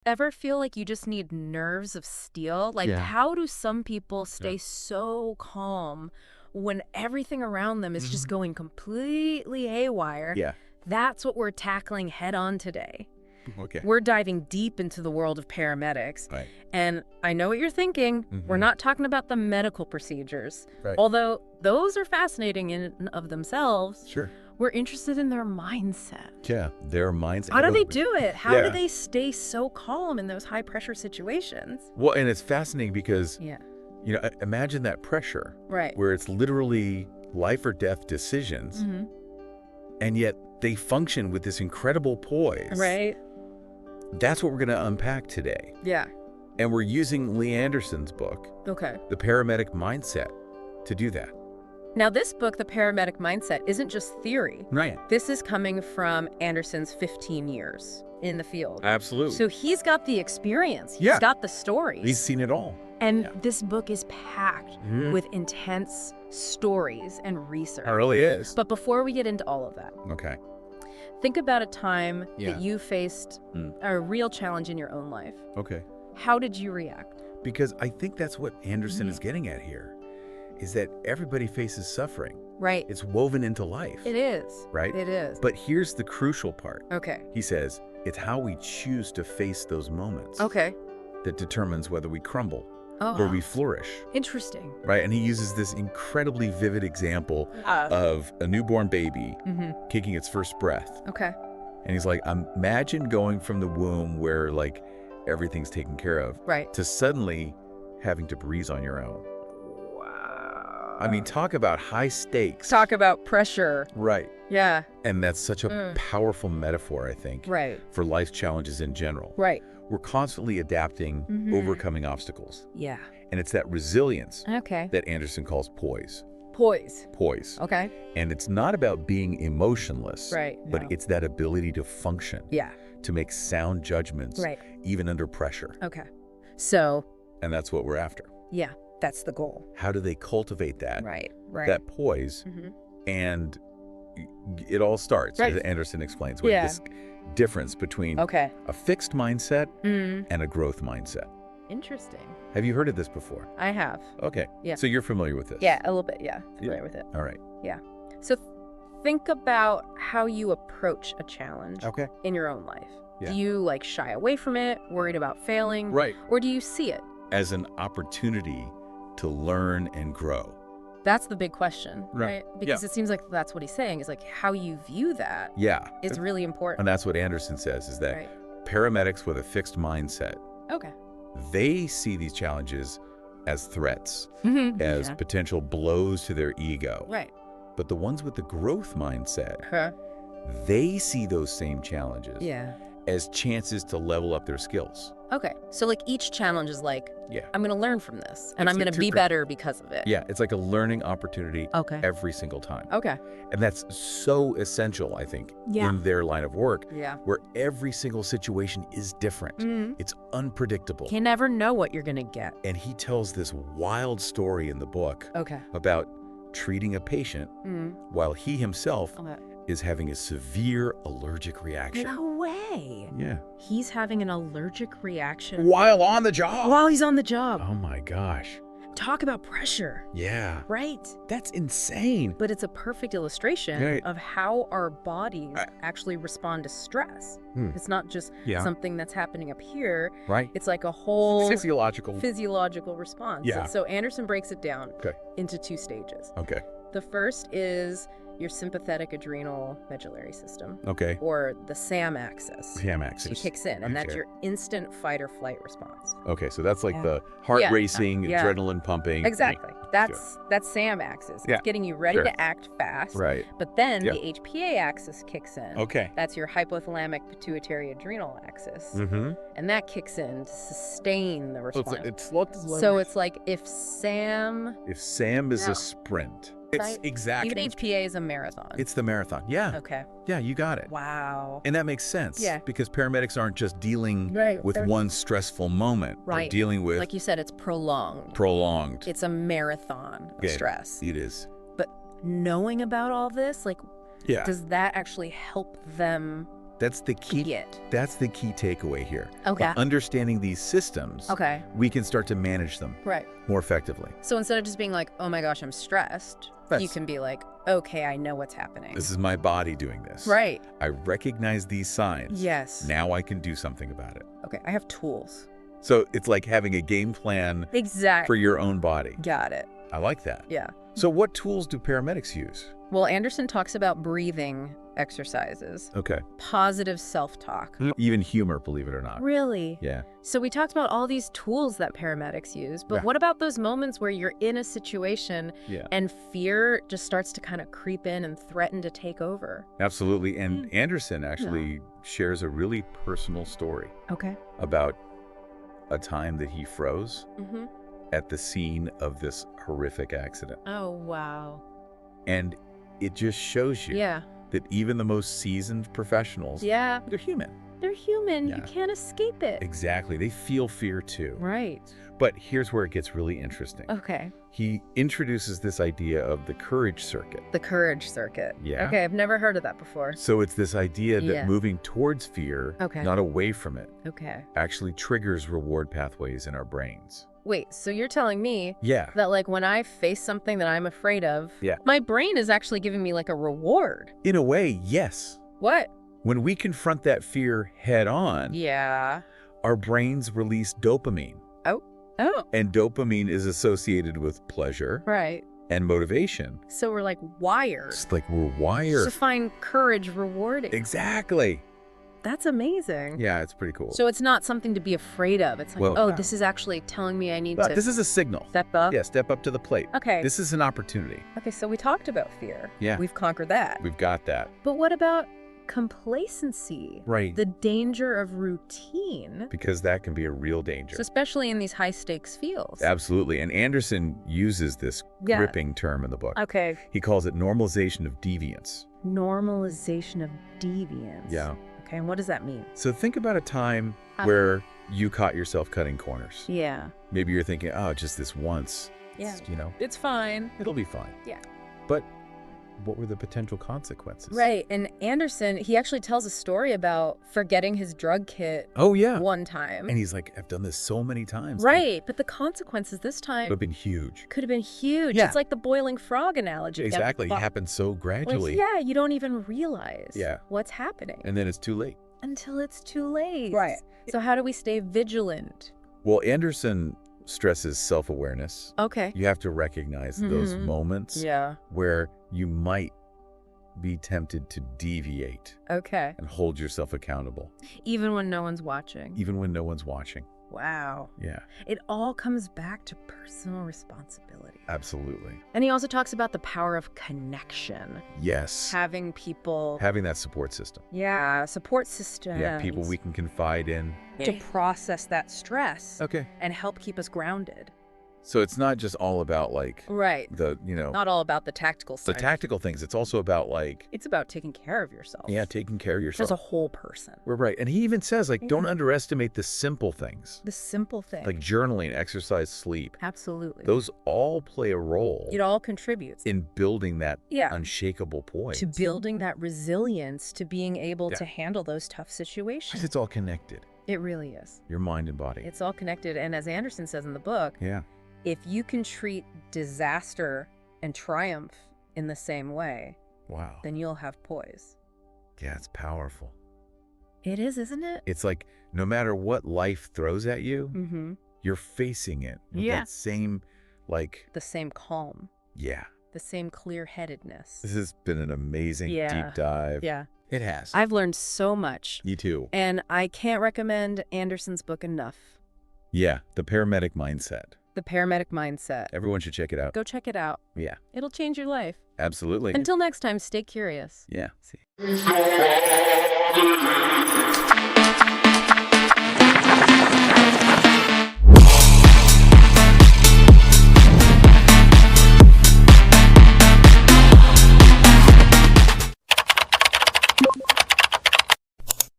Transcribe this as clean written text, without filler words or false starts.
Ever feel like you just need nerves of steel? Like, Yeah. how do some people stay so calm when everything around them is just going completely haywire? Yeah. That's what we're tackling head on today. Okay. We're diving deep into the world of paramedics. Right. And I know what you're thinking. We're not talking about the medical procedures. Right. Although those are fascinating in and of themselves. Sure. We're interested in their mindset. Yeah, their mindset. How do they do it? How Yeah. do they stay so calm in those high pressure situations? Well, and it's fascinating because, Yeah. imagine that pressure Right. where it's literally life or death decisions, and yet they function with this incredible poise. Right. That's what we're going to unpack today. Yeah. And we're using Leigh Anderson's book, Okay. The Paramedic Mindset, to do that. Now, this book, The Paramedic Mindset, isn't just theory. Right. This is coming from Anderson's 15 years in the field. Absolutely. So he's got the experience. He's Yeah. got the stories. He's seen it all. And Yeah. this book is packed with intense stories and research. It really is. But before we get into all of that, Okay. think about a time Yeah. that you faced a real challenge in your own life. Okay. How did you react? Because I think that's what Anderson is getting at here, is that everybody faces suffering. Right. It's woven into life. It is. Right? It is. But here's the crucial part. Okay. He says, it's how we choose to face those moments Okay. that determines whether we crumble Oh, or we flourish. interesting. Right? And he uses this incredibly vivid example of a newborn baby kicking its first breath. Okay. And he's like, imagine going from the womb where like everything's taken care of Right. to suddenly having to breathe on your own. Wow. I mean, talk about high stakes. Talk about pressure. Right. Yeah. And that's such a powerful metaphor, I think, Right. for life's challenges in general. Right. We're constantly adapting, overcoming obstacles. Yeah. And it's that resilience Okay. that Anderson calls poise. Poise. Poise. Okay. And it's not about being emotionless, Right. but No. it's that ability to function, Yeah. to make sound judgments, Right. even under pressure. Okay. So, And that's what we're after. yeah, that's the goal. How do they cultivate that, Right. Right. that poise? And it all starts, Right. as Anderson explains, with Yeah. this difference between Okay. a fixed mindset and a growth mindset. Interesting. Have you heard of this before? I have. Okay. Yeah. So you're familiar with this? Yeah, a little bit. Yeah. Familiar with it. All right. Yeah. So think about how you approach a challenge Okay. in your own life. Yeah. Do you like shy away from it, worried about failing? Right. Or do you see it? As an opportunity to learn and grow. That's the big question, Right. right? Because it seems like that's what he's saying, is like how you view that Yeah. is really important. And that's what Anderson says, is that Right. paramedics with a fixed mindset, Okay. they see these challenges as threats, as Yeah. potential blows to their ego. Right. But the ones with the growth mindset, Huh. they see those same challenges Yeah. as chances to level up their skills. Okay. So like each challenge is like, Yeah. I'm going to learn from this and It's I'm like going to be 2%. better because of it. Yeah, it's like a learning opportunity Okay. every single time. Okay. And that's so essential, I think, Yeah. in their line of work, Yeah. where every single situation is different. It's unpredictable. You never know what you're going to get. And he tells this wild story in the book Okay. about treating a patient while he himself Okay. is having a severe allergic reaction. No way. Yeah. He's having an allergic reaction While on the job. while he's on the job. Oh my gosh. Talk about pressure, Yeah. right? That's insane. But it's a perfect illustration Right. of how our bodies actually respond to stress. It's not just Yeah. something that's happening up here. Right? It's like a whole Physiological. physiological response. Yeah. So Anderson breaks it down Okay. into 2 stages. Okay. The first is your sympathetic adrenal medullary system, Okay. or the SAM axis. Ham axis. She kicks in, and that's Okay. your instant fight or flight response. Okay, so that's like Yeah. the heart Yeah. racing, Yeah. adrenaline pumping. Exactly. That's SAM axis. Yeah. It's getting you ready Sure. to act fast. Right. But then Yeah. the HPA axis kicks in. Okay. That's your hypothalamic pituitary adrenal axis. Mm-hmm. And that kicks in to sustain the So it's response. like it's lots of So it's like if SAM, if Sam is No. a sprint, it's Right. exactly. even HPA is a marathon. It's the marathon. Yeah. Okay. Yeah, you got it. Wow. And that makes sense. Yeah. Because paramedics aren't just dealing Right, with they're- one stressful moment. They're Right. dealing with Like you said, it's prolonged. prolonged. It's a marathon of Yeah, stress. It is. But knowing about all this, like, Yeah. does that actually help them That's the key. Get. That's the key takeaway here. Okay. By understanding these systems, Okay. we can start to manage them Right. more effectively. So instead of just being like, oh my gosh, I'm stressed, you can be like, okay, I know what's happening. This is my body doing this. Right. I recognize these signs. Yes. Now I can do something about it. Okay, I have tools. So it's like having a game plan Exactly. for your own body. Got it. I like that. Yeah. So what tools do paramedics use? Well, Anderson talks about breathing exercises, Okay. positive self-talk. Even humor, believe it or not. Really? Yeah. So we talked about all these tools that paramedics use, but Yeah. what about those moments where you're in a situation Yeah. and fear just starts to kind of creep in and threaten to take over? Absolutely. And Anderson actually shares a really personal story Okay. about a time that he froze Mm-hmm. at the scene of this horrific accident. Oh, wow. And it just shows you Yeah. that even the most seasoned professionals, Yeah. they're human. They're human. Yeah. You can't escape it. Exactly. They feel fear too. Right. But here's where it gets really interesting. Okay. He introduces this idea of the courage circuit. The courage circuit. Yeah. Okay, I've never heard of that before. So it's this idea that Yeah. moving towards fear, Okay. not away from it, Okay. actually triggers reward pathways in our brains. Wait, so you're telling me Yeah. that like when I face something that I'm afraid of, Yeah. my brain is actually giving me like a reward? In a way, yes. What? When we confront that fear head on, Yeah. our brains release dopamine. Oh, And dopamine is associated with pleasure right. and motivation. So we're like wired It's like we're to wired. find courage rewarding. Exactly. That's amazing. Yeah, it's pretty cool. So it's not something to be afraid of. It's like, Well, oh, this is actually telling me I need but to this is a signal. step up. Yeah, step up to the plate. Okay. This is an opportunity. Okay, so we talked about fear. Yeah. We've conquered that. We've got that. But what about complacency? Right. The danger of routine. Because that can be a real danger. So especially in these high stakes fields. Absolutely. And Anderson uses this Yeah. gripping term in the book. Okay. He calls it normalization of deviance. Normalization of deviance. Yeah. Okay, and what does that mean? So think about a time where you caught yourself cutting corners. Yeah. Maybe you're thinking, oh, just this once. Yeah. You know, It's fine. it'll be fine. Yeah. But what were the potential consequences? Right. And Anderson, he actually tells a story about forgetting his drug kit Oh, yeah. one time. And he's like, I've done this so many times. Right. But the consequences this It time would have been huge. could have been huge. Yeah. It's like the boiling frog analogy. Exactly. It Yeah. happened so gradually. Like, yeah, you don't even realize Yeah. what's happening And then it's too late. until it's too late. Right. So how do we stay vigilant? Well, Anderson stresses self-awareness. Okay. You have to recognize those Mhm. moments Yeah. where you might be tempted to deviate Okay. and hold yourself accountable, Even when no one's watching. even when no one's watching. Wow. Yeah, It all comes back to personal responsibility. absolutely. And he also talks about the power of connection. Yes. Having people, Having that support system. support systems. Yeah, people we can confide in. to process that stress Okay. and help keep us grounded. So it's not just all about like Right. the, Not all about the tactical the side. tactical things. It's also about like, It's about taking care of yourself. yeah, taking care of As yourself. a whole person. We're right. And he even says like, don't Yeah. underestimate the simple things The simple thing. like journaling, exercise, sleep. Absolutely. Those all play a role It all contributes. in building that Yeah. unshakable point. To building that resilience, to being able Yeah. to handle those tough Because situations. it's all connected, It really is. your mind and body. It's all connected. And as Anderson says in the book, Yeah. if you can treat disaster and triumph in the same way, Wow. then you'll have poise. Yeah, it's powerful. It is, isn't it? It's like no matter what life throws at you, Mm-hmm. you're facing it with Yeah. that same, like, The same calm, yeah. the same clear-headedness. This has been an amazing Yeah. deep dive. Yeah. It has. I've learned so much. You too. And I can't recommend Anderson's book enough. Yeah, The Paramedic Mindset. The Paramedic Mindset. Everyone should check it out. Go check it out. Yeah, It'll change your life. absolutely. Until next time, stay curious. Yeah. See.